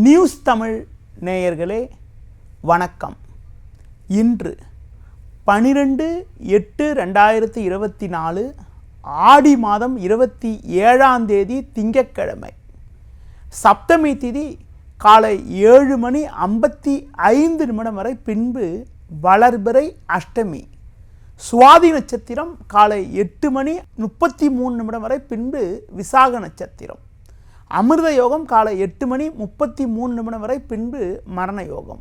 News Tamil நேயர்களே வணக்கம். இன்று 12/8/2024 ஆடி மாதம் 27ஆம் தேதி திங்கட்கிழமை. சப்தமி திதி காலை 7:55 வரை, பின்பு வளர்பிறை அஷ்டமி. சுவாதி நட்சத்திரம் காலை 8:33 வரை, பின்பு விசாக நட்சத்திரம். அமிர்த யோகம் காலை 8:33 வரை, பின்பு மரண யோகம்.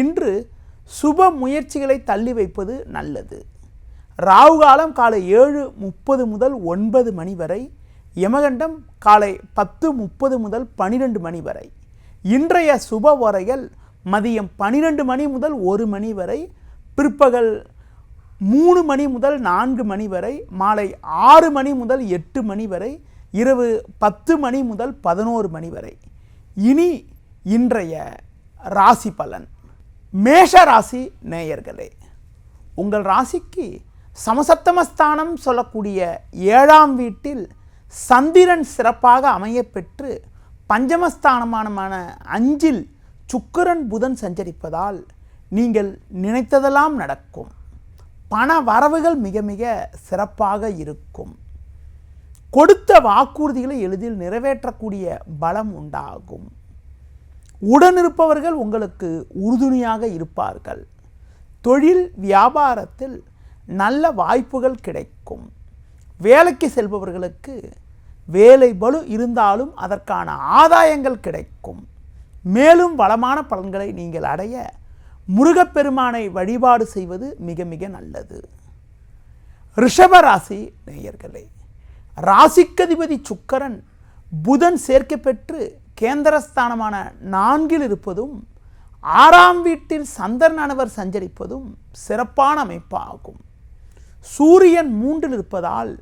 இன்று சுப முயற்சிகளை தள்ளி வைப்பது நல்லது. ராகு காலம் காலை 7:30 முதல் 9 மணி வரை, யமகண்டம் காலை 10:30 முதல் 12 மணி வரை. இன்றைய சுப வரைகள் மதியம் 12 மணி முதல் 1 மணி வரை, பிற்பகல் 3 மணி முதல் 4 மணி வரை, மாலை 6 மணி முதல் 8 மணி வரை, இரவு 10 மணி முதல் 11 மணி வரை. இனி இன்றைய ராசி பலன். மேஷ ராசி நேயர்களே, உங்கள் ராசிக்கு சமசப்தமஸ்தானம் சொல்லக்கூடிய 7ஆம் வீட்டில் சந்திரன் சிறப்பாக அமையப்பெற்று பஞ்சமஸ்தானமான 5இல் சுக்கிரன் புதன் சஞ்சரிப்பதால் நீங்கள் நினைத்ததெல்லாம் நடக்கும். பண வரவுகள் மிக மிக சிறப்பாக இருக்கும். கொடுத்த வாக்குறுதிகளை எளிதில் நிறைவேற்றக்கூடிய பலம் உண்டாகும். உடனிருப்பவர்கள் உங்களுக்கு உறுதுணையாக இருப்பார்கள். தொழில் வியாபாரத்தில் நல்ல வாய்ப்புகள் கிடைக்கும். வேலைக்கு செல்பவர்களுக்கு வேலை பளு இருந்தாலும் அதற்கான ஆதாயங்கள் கிடைக்கும். மேலும் வளமான பலன்களை நீங்கள் அடைய முருகப்பெருமானை வழிபாடு செய்வது மிக மிக நல்லது. ரிஷப ராசி நேயர்களே, ராசிக்கதிபதி சுக்கிரன் புதன் சேர்க்கை பெற்று கேந்திரஸ்தானமான 4இல் இருப்பதும் 6ஆம் வீட்டில் சந்திரனானவர் சஞ்சரிப்பதும் சிறப்பான அமைப்பாகும். சூரியன் 3இல் இருப்பதால்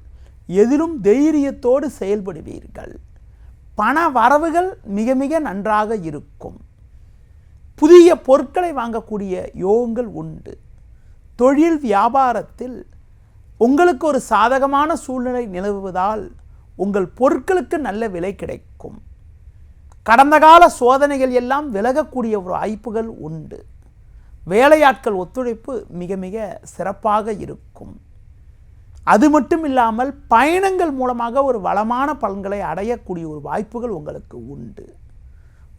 எதிலும் தைரியத்தோடு செயல்படுவீர்கள். பண வரவுகள் மிக மிக நன்றாக இருக்கும். புதிய பொருட்களை வாங்கக்கூடிய யோகங்கள் உண்டு. தொழில் வியாபாரத்தில் உங்களுக்கு ஒரு சாதகமான சூழ்நிலை நிலவுவதால் உங்கள் பொருட்களுக்கு நல்ல விலை கிடைக்கும். கடந்த கால சோதனைகள் எல்லாம் விலகக்கூடிய ஒரு வாய்ப்புகள் உண்டு. வேலையாட்கள் ஒத்துழைப்பு மிக மிக சிறப்பாக இருக்கும். அது மட்டும் இல்லாமல் பயணங்கள் மூலமாக ஒரு வளமான பலன்களை அடையக்கூடிய ஒரு வாய்ப்புகள் உங்களுக்கு உண்டு.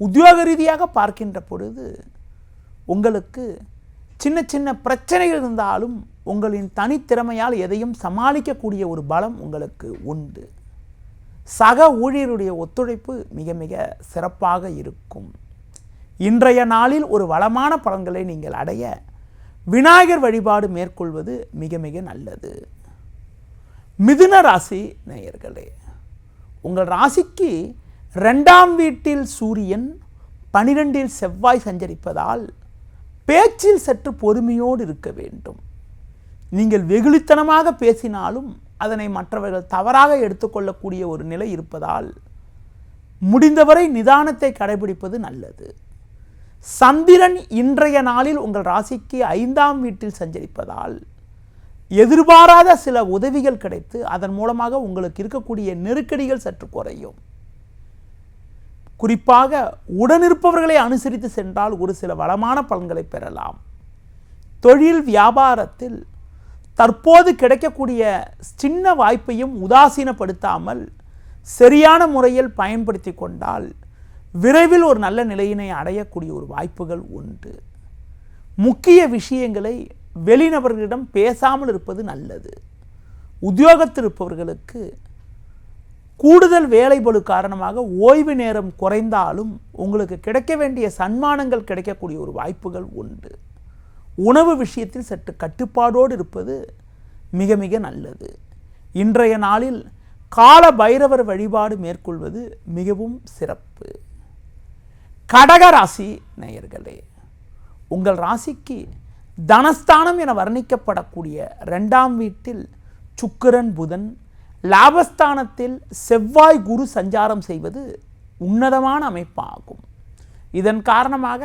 உத்தியோக ரீதியாக பார்க்கின்ற பொழுது உங்களுக்கு சின்ன சின்ன பிரச்சனைகள் இருந்தாலும் உங்களின் தனித்திறமையால் எதையும் சமாளிக்கக்கூடிய ஒரு பலம் உங்களுக்கு உண்டு. சக ஊழியருடைய ஒத்துழைப்பு மிக மிக சிறப்பாக இருக்கும். இன்றைய நாளில் ஒரு வளமான பலன்களை நீங்கள் அடைய விநாயகர் வழிபாடு மேற்கொள்வது மிக மிக நல்லது. மிதுன ராசி நேயர்களே, உங்கள் ராசிக்கு 2ஆம் வீட்டில் சூரியன் 12இல் செவ்வாய் சஞ்சரிப்பதால் பேச்சில் சற்று பொறுமையோடு இருக்க வேண்டும். நீங்கள் வெகுளித்தனமாக பேசினாலும் அதனை மற்றவர்கள் தவறாக எடுத்துக்கொள்ளக்கூடிய ஒரு நிலை இருப்பதால் முடிந்தவரை நிதானத்தை கடைபிடிப்பது நல்லது. சந்திரன் இன்றைய நாளில் உங்கள் ராசிக்கு 5ஆம் வீட்டில் சஞ்சரிப்பதால் எதிர்பாராத சில உதவிகள் கிடைத்து அதன் மூலமாக உங்களுக்கு இருக்கக்கூடிய நெருக்கடிகள் சற்று குறையும். குறிப்பாக உடனிருப்பவர்களை அனுசரித்து சென்றால் ஒரு சில வளமான பலன்களை பெறலாம். தொழில் வியாபாரத்தில் தற்போது கிடைக்கக்கூடிய சின்ன வாய்ப்பையும் உதாசீனப்படுத்தாமல் சரியான முறையில் பயன்படுத்தி கொண்டால் விரைவில் ஒரு நல்ல நிலையினை அடையக்கூடிய ஒரு வாய்ப்புகள் உண்டு. முக்கிய விஷயங்களை வெளிநபர்களிடம் பேசாமல் இருப்பது நல்லது. உத்தியோகத்தில் இருப்பவர்களுக்கு கூடுதல் வேலைபளு காரணமாக ஓய்வு நேரம் குறைந்தாலும் உங்களுக்கு கிடைக்க வேண்டிய சன்மானங்கள் கிடைக்கக்கூடிய ஒரு வாய்ப்புகள் உண்டு. உணவு விஷயத்தில் சற்று கட்டுப்பாடோடு இருப்பது மிக மிக நல்லது. இன்றைய நாளில் கால பைரவர் வழிபாடு மேற்கொள்வது மிகவும் சிறப்பு. கடக ராசி நேயர்களே, உங்கள் ராசிக்கு தனஸ்தானம் என வர்ணிக்கப்படக்கூடிய 2ஆம் வீட்டில் சுக்கிரன் புதன், லாபஸ்தானத்தில் செவ்வாய் குரு சஞ்சாரம் செய்வது உன்னதமான அமைப்பாகும். இதன் காரணமாக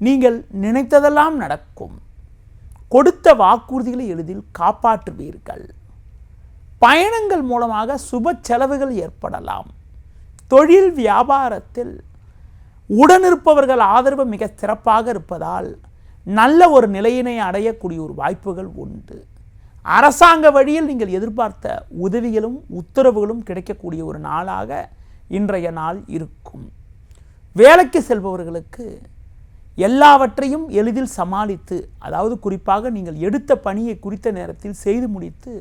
நீங்கள் நினைத்ததெல்லாம் நடக்கும். கொடுத்த வாக்குறுதிகளை எளிதில் காப்பாற்றுவீர்கள். பயணங்கள் மூலமாக சுப செலவுகள் ஏற்படலாம். தொழில் வியாபாரத்தில் உடனிருப்பவர்கள் ஆதரவு மிக சிறப்பாக இருப்பதால் நல்ல ஒரு நிலையினை அடையக்கூடிய ஒரு வாய்ப்புகள் உண்டு. அரசாங்க வழியில் நீங்கள் எதிர்பார்த்த உதவிகளும் உத்தரவுகளும் கிடைக்கக்கூடிய ஒரு நாளாக இன்றைய நாள் இருக்கும். வேலைக்கு செல்பவர்களுக்கு எல்லாவற்றையும் எளிதில் சமாளித்து, அதாவது குறிப்பாக நீங்கள் எடுத்த பணியை குறித்த நேரத்தில் செய்து முடித்து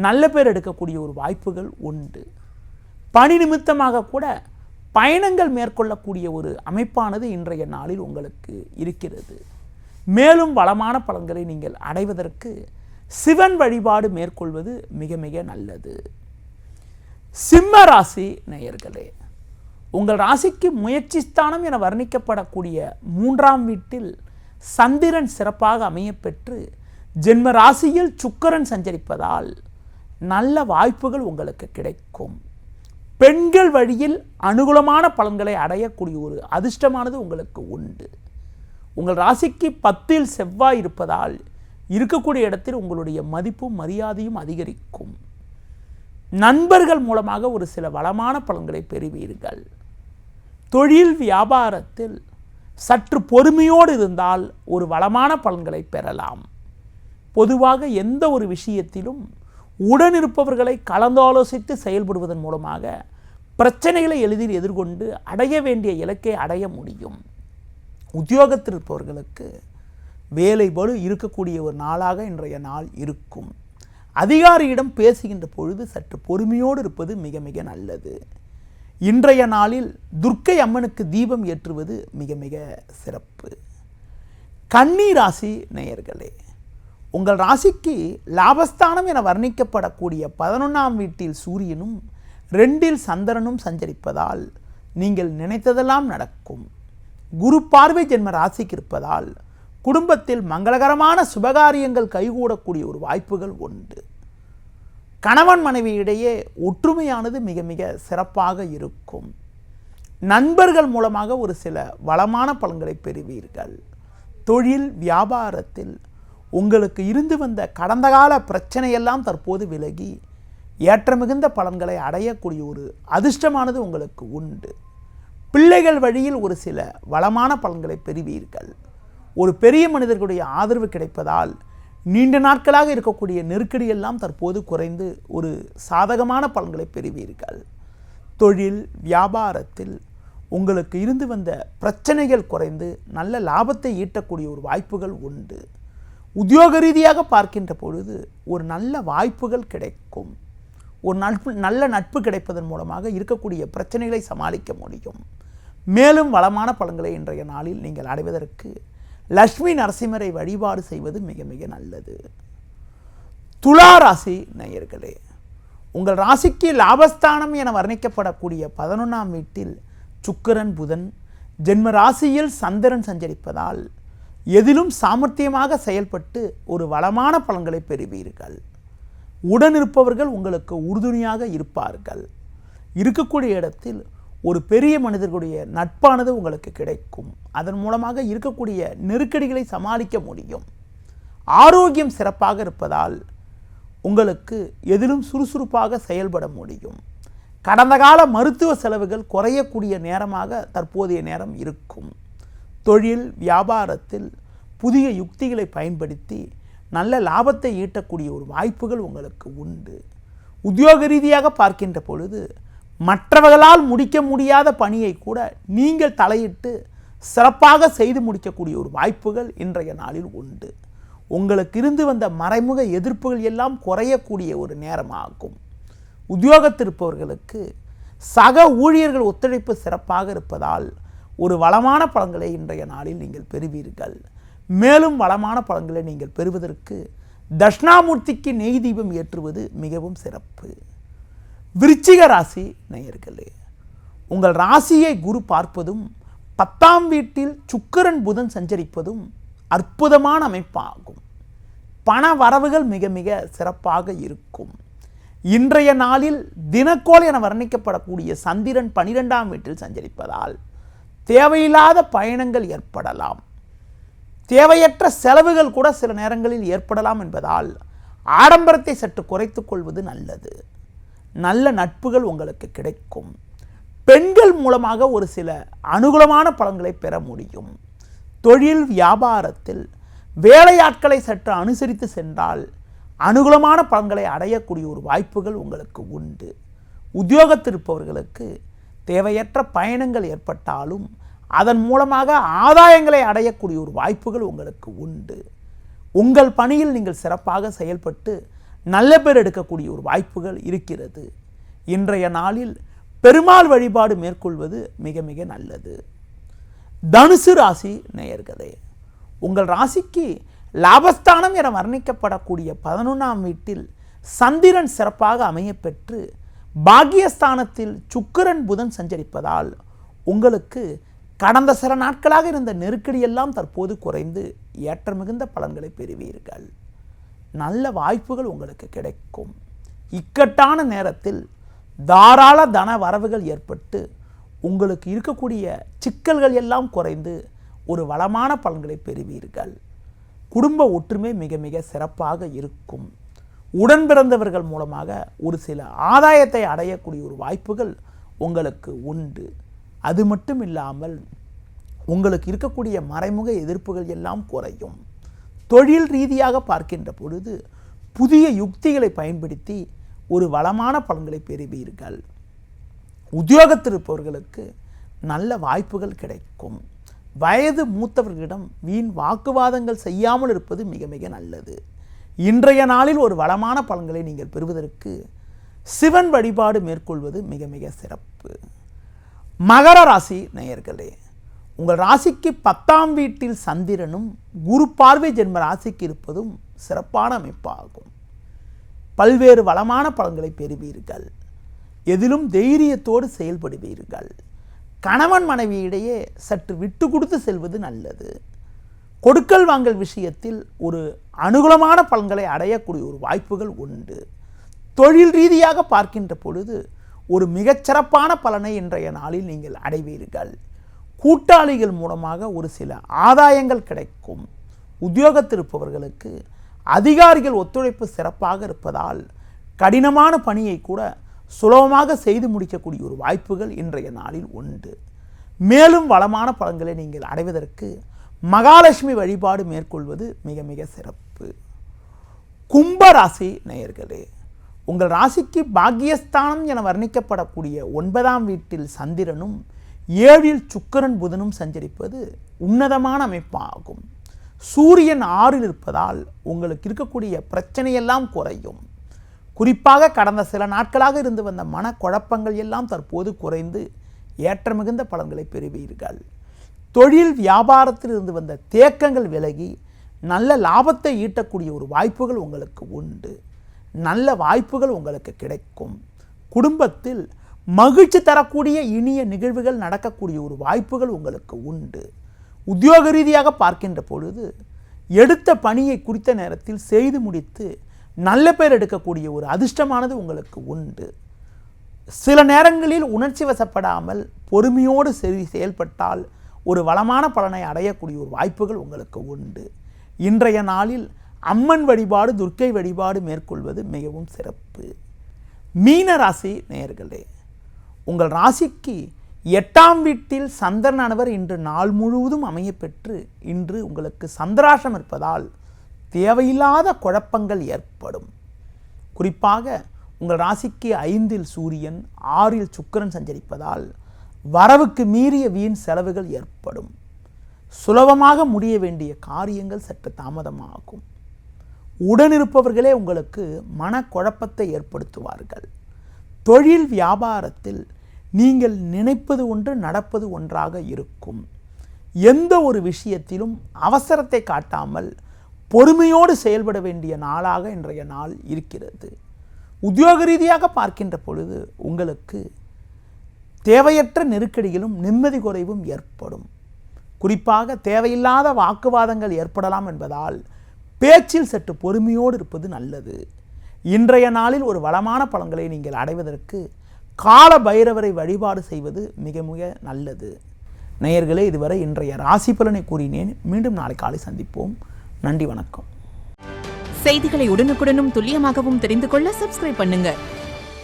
நல்ல பேர் எடுக்கக்கூடிய ஒரு வாய்ப்புகள் உண்டு. பணி நிமித்தமாக கூட பயணங்கள் மேற்கொள்ளக்கூடிய ஒரு அமைப்பானது இன்றைய நாளில் உங்களுக்கு இருக்கிறது. மேலும் வளமான பலன்களை நீங்கள் அடைவதற்கு சிவன் வழிபாடு மேற்கொள்வது மிக மிக நல்லது. சிம்ம ராசி நேயர்களே, உங்கள் ராசிக்கு முயற்சி ஸ்தானம் என வர்ணிக்கப்படக்கூடிய 3ஆம் வீட்டில் சந்திரன் சிறப்பாக அமையப்பெற்று ஜென்ம ராசியில் சுக்கிரன் சஞ்சரிப்பதால் நல்ல வாய்ப்புகள் உங்களுக்கு கிடைக்கும். பெண்கள் வழியில் அனுகூலமான பலன்களை அடையக்கூடிய ஒரு அதிர்ஷ்டமானது உங்களுக்கு உண்டு. உங்கள் ராசிக்கு 10இல் செவ்வாய் இருப்பதால் இருக்கக்கூடிய இடத்தில் உங்களுடைய மதிப்பும் மரியாதையும் அதிகரிக்கும். நண்பர்கள் மூலமாக ஒரு சில வளமான பலன்களை பெறுவீர்கள். தொழில் வியாபாரத்தில் சற்று பொறுமையோடு இருந்தால் ஒரு வளமான பலன்களை பெறலாம். பொதுவாக எந்த ஒரு விஷயத்திலும் உடனிருப்பவர்களை கலந்தாலோசித்து செயல்படுவதன் மூலமாக பிரச்சனைகளை எளிதில் எதிர்கொண்டு அடைய வேண்டிய இலக்கை அடைய முடியும். உத்தியோகத்தில் இருப்பவர்களுக்கு வேலை பளு இருக்கக்கூடிய ஒரு நாளாக இன்றைய நாள் இருக்கும். அதிகாரியிடம் பேசுகின்ற பொழுது சற்று பொறுமையோடு இருப்பது மிக மிக நல்லது. இன்றைய நாளில் துர்க்கை அம்மனுக்கு தீபம் ஏற்றுவது மிக மிக சிறப்பு. கன்னி ராசி நேயர்களே, உங்கள் ராசிக்கு லாபஸ்தானம் என வர்ணிக்கப்படக்கூடிய 11ஆம் வீட்டில் சூரியனும் 2இல் சந்திரனும் சஞ்சரிப்பதால் நீங்கள் நினைத்ததெல்லாம் நடக்கும். குரு பார்வை ஜென்ம ராசிக்கு இருப்பதால் குடும்பத்தில் மங்களகரமான சுபகாரியங்கள் கைகூடக்கூடிய ஒரு வாய்ப்புகள் உண்டு. கணவன் மனைவியிடையே ஒற்றுமையானது மிக மிக சிறப்பாக இருக்கும். நண்பர்கள் மூலமாக ஒரு சில வளமான பலன்களை பெறுவீர்கள். தொழில் வியாபாரத்தில் உங்களுக்கு இருந்து வந்த கடந்த கால பிரச்சனையெல்லாம் தற்போது விலகி ஏற்ற மிகுந்த பலன்களை அடையக்கூடிய ஒரு அதிர்ஷ்டமானது உங்களுக்கு உண்டு. பிள்ளைகள் வழியில் ஒரு சில வளமான பலன்களை பெறுவீர்கள். ஒரு பெரிய மனிதர்களுடைய ஆதரவு கிடைப்பதால் நீண்ட நாட்களாக இருக்கக்கூடிய நெருக்கடியெல்லாம் தற்போது குறைந்து ஒரு சாதகமான பலன்களை பெறுவீர்கள். தொழில் வியாபாரத்தில் உங்களுக்கு இருந்து வந்த பிரச்சனைகள் குறைந்து நல்ல லாபத்தை ஈட்டக்கூடிய ஒரு வாய்ப்புகள் உண்டு. உத்தியோக ரீதியாக பார்க்கின்ற பொழுது ஒரு நல்ல வாய்ப்புகள் கிடைக்கும். ஒரு நல்ல நட்பு கிடைப்பதன் மூலமாக இருக்கக்கூடிய பிரச்சனைகளை சமாளிக்க முடியும். மேலும் வளமான பலன்களை இன்றைய நாளில் நீங்கள் அடைவதற்கு லட்சுமி நரசிம்மரை வழிபாடு செய்வது மிக மிக நல்லது. துலா ராசி நேயர்களே, உங்கள் ராசிக்கு லாபஸ்தானம் என வர்ணிக்கப்படக்கூடிய 11ஆம் வீட்டில் சுக்கிரன் புதன் ஜென்ம ராசியில் சந்திரன் சஞ்சரிப்பதால் எதிலும் சாமர்த்தியமாக செயல்பட்டு ஒரு வளமான பலன்களை பெறுவீர்கள். உடனிருப்பவர்கள் உங்களுக்கு உறுதுணையாக இருப்பார்கள். இருக்கக்கூடிய இடத்தில் ஒரு பெரிய மனிதர்களுடைய நட்பானது உங்களுக்கு கிடைக்கும். அதன் மூலமாக இருக்கக்கூடிய நெருக்கடிகளை சமாளிக்க முடியும். ஆரோக்கியம் சிறப்பாக இருப்பதால் உங்களுக்கு எதிலும் சுறுசுறுப்பாக செயல்பட முடியும். கடந்த கால மருத்துவ செலவுகள் குறையக்கூடிய நேரமாக தற்போதைய நேரம் இருக்கும். தொழில் வியாபாரத்தில் புதிய யுக்திகளை பயன்படுத்தி நல்ல லாபத்தை ஈட்டக்கூடிய ஒரு வாய்ப்புகள் உங்களுக்கு உண்டு. உத்தியோக ரீதியாக பார்க்கின்ற பொழுது மற்றவர்களால் முடிக்க முடியாத பணியை கூட நீங்கள் தலையிட்டு சிறப்பாக செய்து முடிக்கக்கூடிய ஒரு வாய்ப்புகள் இன்றைய நாளில் உண்டு. உங்களுக்கு இருந்து வந்த மறைமுக எதிர்ப்புகள் எல்லாம் குறையக்கூடிய ஒரு நேரமாகும். உத்தியோகத்தில் இருப்பவர்களுக்கு சக ஊழியர்கள் ஒத்துழைப்பு சிறப்பாக இருப்பதால் ஒரு வளமான பலன்களை இன்றைய நாளில் நீங்கள் பெறுவீர்கள். மேலும் வளமான பலன்களை நீங்கள் பெறுவதற்கு தட்சிணாமூர்த்திக்கு நெய் தீபம் ஏற்றுவது மிகவும் சிறப்பு. விருச்சிக ராசி நேயர்களே, உங்கள் ராசியை குரு பார்ப்பதும் 10ஆம் வீட்டில் சுக்கிரன் புதன் சஞ்சரிப்பதும் அற்புதமான அமைப்பாகும். பண வரவுகள் மிக மிக சிறப்பாக இருக்கும். இன்றைய நாளில் தினக்கோள் என வர்ணிக்கப்படக்கூடிய சந்திரன் 12ஆம் வீட்டில் சஞ்சரிப்பதால் தேவையில்லாத பயணங்கள் ஏற்படலாம். தேவையற்ற செலவுகள் கூட சில நேரங்களில் ஏற்படலாம் என்பதால் ஆடம்பரத்தை சற்று குறைத்து கொள்வது நல்லது. நல்ல நட்புகள் உங்களுக்கு கிடைக்கும். பெண்கள் மூலமாக ஒரு சில அனுகூலமான பலன்களை பெற முடியும். தொழில் வியாபாரத்தில் வேலையாட்களை சற்று அனுசரித்து சென்றால் அனுகூலமான பலன்களை அடையக்கூடிய ஒரு வாய்ப்புகள் உங்களுக்கு உண்டு. உத்தியோகத்தில் இருப்பவர்களுக்கு தேவையற்ற பயணங்கள் ஏற்பட்டாலும் அதன் மூலமாக ஆதாயங்களை அடையக்கூடிய ஒரு வாய்ப்புகள் உங்களுக்கு உண்டு. உங்கள் பணியில் நீங்கள் சிறப்பாக செயல்பட்டு நல்ல பேர் எடுக்கக்கூடிய ஒரு வாய்ப்புகள் இருக்கிறது. இன்றைய நாளில் பெருமாள் வழிபாடு மேற்கொள்வது மிக மிக நல்லது. தனுசு ராசி நேயர்களே, உங்கள் ராசிக்கு லாபஸ்தானம் என வர்ணிக்கப்படக்கூடிய 11ஆம் வீட்டில் சந்திரன் சிறப்பாக அமையப்பெற்று பாக்கியஸ்தானத்தில் சுக்கிரன் புதன் சஞ்சரிப்பதால் உங்களுக்கு கடந்த சில நாட்களாக இருந்த நெருக்கடியெல்லாம் தற்போது குறைந்து ஏற்ற மிகுந்த பலன்களை பெறுவீர்கள். நல்ல வாய்ப்புகள் உங்களுக்கு கிடைக்கும். இக்கட்டான நேரத்தில் தாராள தன வரவுகள் ஏற்பட்டு உங்களுக்கு இருக்கக்கூடிய சிக்கல்கள் எல்லாம் குறைந்து ஒரு வளமான பலன்களை பெறுவீர்கள். குடும்ப ஒற்றுமை மிக மிக சிறப்பாக இருக்கும். உடன் பிறந்தவர்கள் மூலமாக ஒரு சில ஆதாயத்தை அடையக்கூடிய ஒரு வாய்ப்புகள் உங்களுக்கு உண்டு. அது மட்டும் இல்லாமல் உங்களுக்கு இருக்கக்கூடிய மறைமுக எதிர்ப்புகள் எல்லாம் குறையும். தொழில் ரீதியாக பார்க்கின்ற பொழுது புதிய யுக்திகளை பயன்படுத்தி ஒரு வளமான பலன்களை பெறுவீர்கள். உத்தியோகத்தில் இருப்பவர்களுக்கு நல்ல வாய்ப்புகள் கிடைக்கும். வயது மூத்தவர்களிடம் வீண் வாக்குவாதங்கள் செய்யாமல் இருப்பது மிக மிக நல்லது. இன்றைய நாளில் ஒரு வளமான பலன்களை நீங்கள் பெறுவதற்கு சிவன் வழிபாடு மேற்கொள்வது மிக மிக சிறப்பு. மகர ராசி நேயர்களே, உங்கள் ராசிக்கு 10ஆம் வீட்டில் சந்திரனும் குரு பார்வை ஜென்ம ராசிக்கு இருப்பதும் சிறப்பான அமைப்பாகும். பல்வேறு வளமான பலன்களை பெறுவீர்கள். எதிலும் தைரியத்தோடு செயல்படுவீர்கள். கணவன் மனைவியிடையே சற்று விட்டு கொடுத்து செல்வது நல்லது. கொடுக்கல் வாங்கல் விஷயத்தில் ஒரு அனுகூலமான பலன்களை அடையக்கூடிய ஒரு வாய்ப்புகள் உண்டு. தொழில் ரீதியாக பார்க்கின்ற பொழுது ஒரு மிகச்சிறப்பான பலனை இன்றைய நாளில் நீங்கள் அடைவீர்கள். கூட்டாளிகள் மூலமாக ஒரு சில ஆதாயங்கள் கிடைக்கும். உத்தியோகத்தில் இருப்பவர்களுக்கு அதிகாரிகள் ஒத்துழைப்பு சிறப்பாக இருப்பதால் கடினமான பணியை கூட சுலபமாக செய்து முடிக்கக்கூடிய ஒரு வாய்ப்புகள் இன்றைய நாளில் உண்டு. மேலும் வளமான பலன்களை நீங்கள் அடைவதற்கு மகாலட்சுமி வழிபாடு மேற்கொள்வது மிக மிக சிறப்பு. கும்பராசி நேயர்களே, உங்கள் ராசிக்கு பாக்கியஸ்தானம் என வர்ணிக்கப்படக்கூடிய 9ஆம் வீட்டில் சந்திரனும் 7இல் சுக்கிரன் புதனும் சஞ்சரிப்பது உன்னதமான அமைப்பாகும். சூரியன் 6இல் இருப்பதால் உங்களுக்கு இருக்கக்கூடிய பிரச்சனையெல்லாம் குறையும். குறிப்பாக கடந்த சில நாட்களாக இருந்து வந்த மனக்குழப்பங்கள் எல்லாம் தற்போது குறைந்து ஏற்ற மிகுந்த பலன்களை பெறுவீர்கள். தொழில் வியாபாரத்தில் இருந்து வந்த தேக்கங்கள் விலகி நல்ல லாபத்தை ஈட்டக்கூடிய ஒரு வாய்ப்புகள் உங்களுக்கு உண்டு. நல்ல வாய்ப்புகள் உங்களுக்கு கிடைக்கும். குடும்பத்தில் மகிழ்ச்சி தரக்கூடிய இனிய நிகழ்வுகள் நடக்கக்கூடிய ஒரு வாய்ப்புகள் உங்களுக்கு உண்டு. உத்தியோக ரீதியாக பார்க்கின்ற பொழுது எடுத்த பணியை குறித்த நேரத்தில் செய்து முடித்து நல்ல பேர் எடுக்கக்கூடிய ஒரு அதிர்ஷ்டமானது உங்களுக்கு உண்டு. சில நேரங்களில் உணர்ச்சி வசப்படாமல் பொறுமையோடு செயல்பட்டால் ஒரு வளமான பலனை அடையக்கூடிய ஒரு வாய்ப்புகள் உங்களுக்கு உண்டு. இன்றைய நாளில் அம்மன் வழிபாடு துர்க்கை வழிபாடு மேற்கொள்வது மிகவும் சிறப்பு. மீன ராசி நேயர்களே, உங்கள் ராசிக்கு 8ஆம் வீட்டில் சந்திரனானவர் இன்று நாள் முழுவதும் அமையப்பெற்று இன்று உங்களுக்கு சந்திராஷ்டம் இருப்பதால் தேவையில்லாத குழப்பங்கள் ஏற்படும். குறிப்பாக உங்கள் ராசிக்கு 5இல் சூரியன் 6இல் சுக்கிரன் சஞ்சரிப்பதால் வரவுக்கு மீறிய வீண் செலவுகள் ஏற்படும். சுலபமாக முடிய வேண்டிய காரியங்கள் சற்று தாமதமாகும். உடனிருப்பவர்களே உங்களுக்கு மனக்குழப்பத்தை ஏற்படுத்துவார்கள். தொழில் வியாபாரத்தில் நீங்கள் நினைப்பது ஒன்று நடப்பது ஒன்றாக இருக்கும். எந்த ஒரு விஷயத்திலும் அவசரத்தை காட்டாமல் பொறுமையோடு செயல்பட வேண்டிய நாளாக இன்றைய நாள் இருக்கிறது. உத்தியோக ரீதியாக பார்க்கின்ற பொழுது உங்களுக்கு தேவையற்ற நெருக்கடிகளும் நிம்மதி குறைவும் ஏற்படும். குறிப்பாக தேவையில்லாத வாக்குவாதங்கள் ஏற்படலாம் என்பதால் பேச்சில் சற்று பொறுமையோடு இருப்பது நல்லது. இன்றைய நாளில் ஒரு வளமான பலன்களை நீங்கள் அடைவதற்கு கால பைரவரை வழிபாடு செய்வது மிக மிக நல்லது. நேயர்களே, இதுவரை இன்றைய ராசி பலனை கூறினேன். மீண்டும் நாளை காலை சந்திப்போம். நன்றி, வணக்கம். செய்திகளை உடனுக்குடனும் துல்லியமாகவும் தெரிந்து கொள்ள சப்ஸ்கிரைப் பண்ணுங்க.